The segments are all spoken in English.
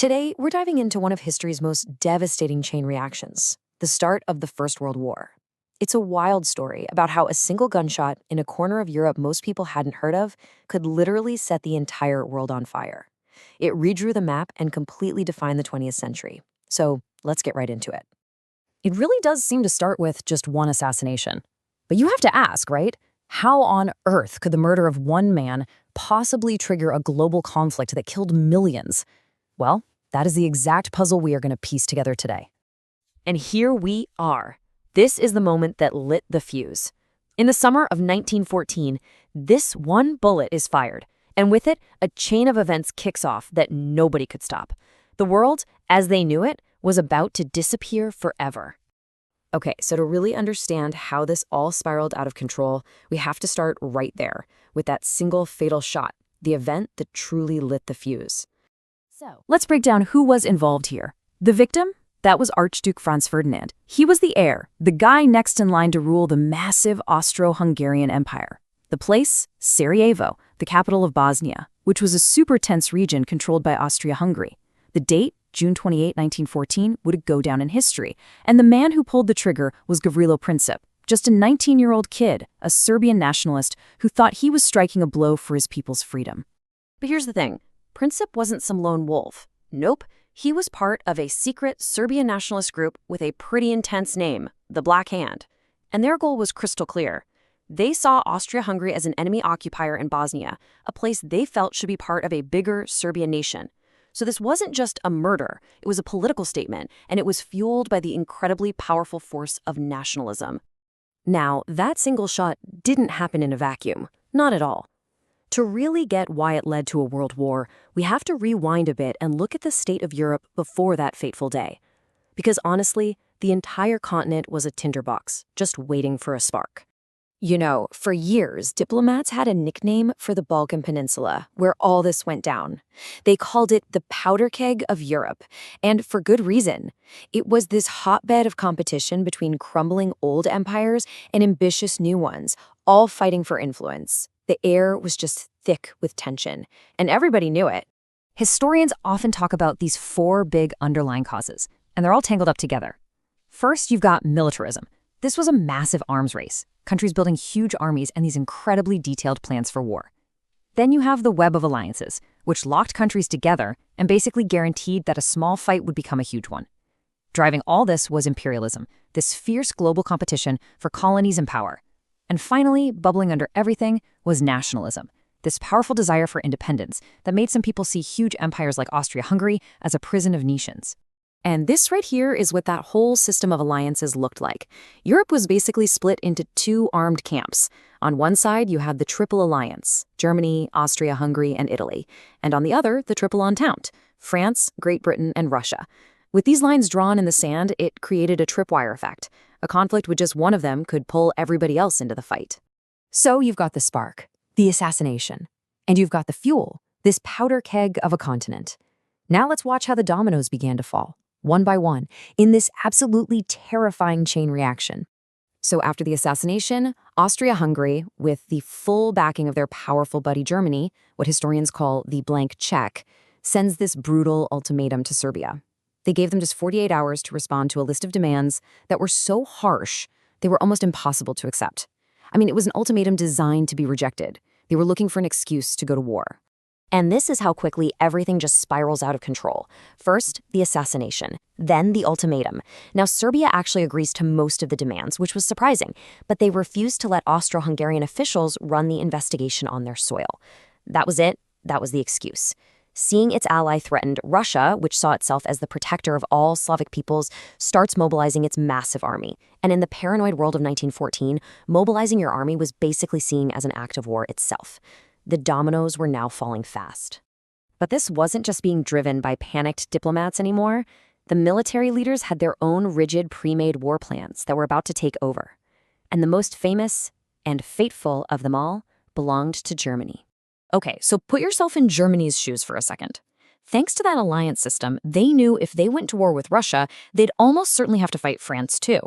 Today, we're diving into one of history's most devastating chain reactions, the start of the First World War. It's a wild story about how a single gunshot in a corner of Europe most people hadn't heard of could literally set the entire world on fire. It redrew the map and completely defined the 20th century. So let's get right into it. It really does seem to start with just one assassination. But you have to ask, right? How on earth could the murder of one man possibly trigger a global conflict that killed millions? Well, that is the exact puzzle we are going to piece together today. And here we are. This is the moment that lit the fuse. In the summer of 1914, this one bullet is fired, and with it, a chain of events kicks off that nobody could stop. The world, as they knew it, was about to disappear forever. Okay, so to really understand how this all spiraled out of control, we have to start right there, with that single fatal shot, the event that truly lit the fuse. So, let's break down who was involved here. The victim? That was Archduke Franz Ferdinand. He was the heir, the guy next in line to rule the massive Austro-Hungarian Empire. The place? Sarajevo, the capital of Bosnia, which was a super tense region controlled by Austria-Hungary. The date? June 28, 1914, would go down in history, and the man who pulled the trigger was Gavrilo Princip, just a 19-year-old kid, a Serbian nationalist who thought he was striking a blow for his people's freedom. But here's the thing. Princip wasn't some lone wolf. Nope, he was part of a secret Serbian nationalist group with a pretty intense name, the Black Hand. And their goal was crystal clear. They saw Austria-Hungary as an enemy occupier in Bosnia, a place they felt should be part of a bigger Serbian nation. So this wasn't just a murder, it was a political statement, and it was fueled by the incredibly powerful force of nationalism. Now, that single shot didn't happen in a vacuum. Not at all. To really get why it led to a world war, we have to rewind a bit and look at the state of Europe before that fateful day. Because honestly, the entire continent was a tinderbox, just waiting for a spark. You know, for years, diplomats had a nickname for the Balkan Peninsula, where all this went down. They called it the powder keg of Europe, and for good reason. It was this hotbed of competition between crumbling old empires and ambitious new ones, all fighting for influence. The air was just thick with tension, and everybody knew it. Historians often talk about these four big underlying causes, and they're all tangled up together. First, you've got militarism. This was a massive arms race, countries building huge armies and these incredibly detailed plans for war. Then you have the web of alliances, which locked countries together and basically guaranteed that a small fight would become a huge one. Driving all this was imperialism, this fierce global competition for colonies and power. And finally, bubbling under everything was nationalism, this powerful desire for independence that made some people see huge empires like Austria-Hungary as a prison of nations. And this right here is what that whole system of alliances looked like. Europe was basically split into two armed camps. On one side, you had the Triple Alliance, Germany, Austria-Hungary, and Italy. And on the other, the Triple Entente, France, Great Britain, and Russia. With these lines drawn in the sand, it created a tripwire effect. A conflict with just one of them could pull everybody else into the fight. So you've got the spark, the assassination, and you've got the fuel, this powder keg of a continent. Now let's watch how the dominoes began to fall, one by one, in this absolutely terrifying chain reaction. So after the assassination, Austria-Hungary, with the full backing of their powerful buddy Germany, what historians call the blank check, sends this brutal ultimatum to Serbia. They gave them just 48 hours to respond to a list of demands that were so harsh, they were almost impossible to accept. I mean, it was an ultimatum designed to be rejected. They were looking for an excuse to go to war. And this is how quickly everything just spirals out of control. First, the assassination, then the ultimatum. Now, Serbia actually agrees to most of the demands, which was surprising, but they refused to let Austro-Hungarian officials run the investigation on their soil. That was it. That was the excuse. Seeing its ally threatened, Russia, which saw itself as the protector of all Slavic peoples, starts mobilizing its massive army. And in the paranoid world of 1914, mobilizing your army was basically seen as an act of war itself. The dominoes were now falling fast. But this wasn't just being driven by panicked diplomats anymore. The military leaders had their own rigid pre-made war plans that were about to take over. And the most famous and fateful of them all belonged to Germany. Okay, so put yourself in Germany's shoes for a second. Thanks to that alliance system, they knew if they went to war with Russia, they'd almost certainly have to fight France too.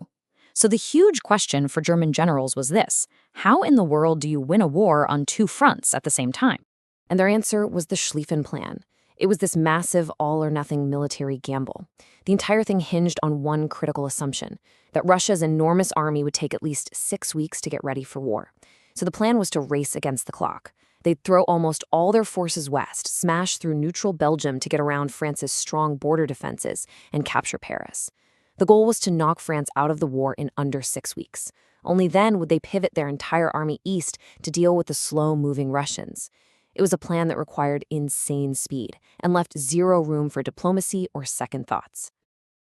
So the huge question for German generals was this: how in the world do you win a war on two fronts at the same time? And their answer was the Schlieffen Plan. It was this massive all-or-nothing military gamble. The entire thing hinged on one critical assumption, that Russia's enormous army would take at least 6 weeks to get ready for war. So the plan was to race against the clock. They'd throw almost all their forces west, smash through neutral Belgium to get around France's strong border defenses, and capture Paris. The goal was to knock France out of the war in under 6 weeks. Only then would they pivot their entire army east to deal with the slow-moving Russians. It was a plan that required insane speed and left zero room for diplomacy or second thoughts.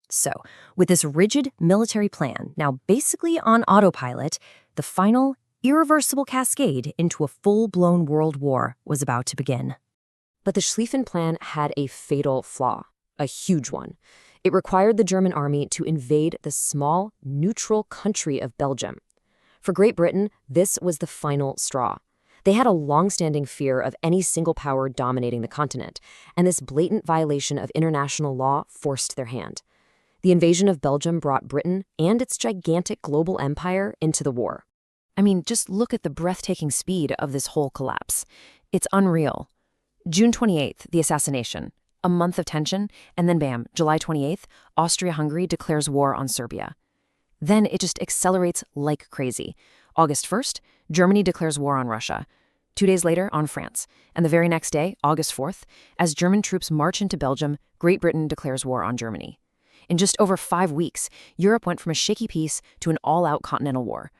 So, with this rigid military plan now basically on autopilot, the final, irreversible cascade into a full-blown world war was about to begin. But the Schlieffen Plan had a fatal flaw, a huge one. It required the German army to invade the small, neutral country of Belgium. For Great Britain, this was the final straw. They had a long-standing fear of any single power dominating the continent, and this blatant violation of international law forced their hand. The invasion of Belgium brought Britain and its gigantic global empire into the war. I mean, just look at the breathtaking speed of this whole collapse. It's unreal. June 28th, the assassination. A month of tension, and then bam, July 28th, Austro-Hungary declares war on Serbia. Then it just accelerates like crazy. August 1st, Germany declares war on Russia. 2 days later, on France. And the very next day, August 4th, as German troops march into Belgium, Great Britain declares war on Germany. In just over 5 weeks, Europe went from a shaky peace to an all-out continental war.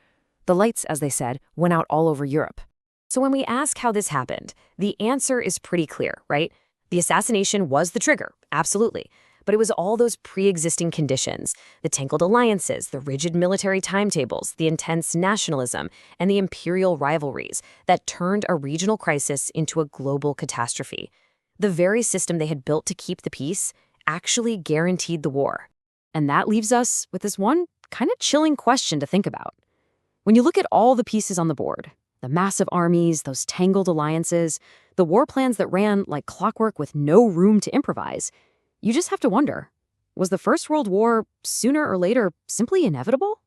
The lights, as they said, went out all over Europe. So when we ask how this happened, the answer is pretty clear, right? The assassination was the trigger, absolutely. But it was all those pre-existing conditions, the tangled alliances, the rigid military timetables, the intense nationalism, and the imperial rivalries that turned a regional crisis into a global catastrophe. The very system they had built to keep the peace actually guaranteed the war. And that leaves us with this one kind of chilling question to think about. When you look at all the pieces on the board, the massive armies, those tangled alliances, the war plans that ran like clockwork with no room to improvise, you just have to wonder, was the First World War, sooner or later, simply inevitable?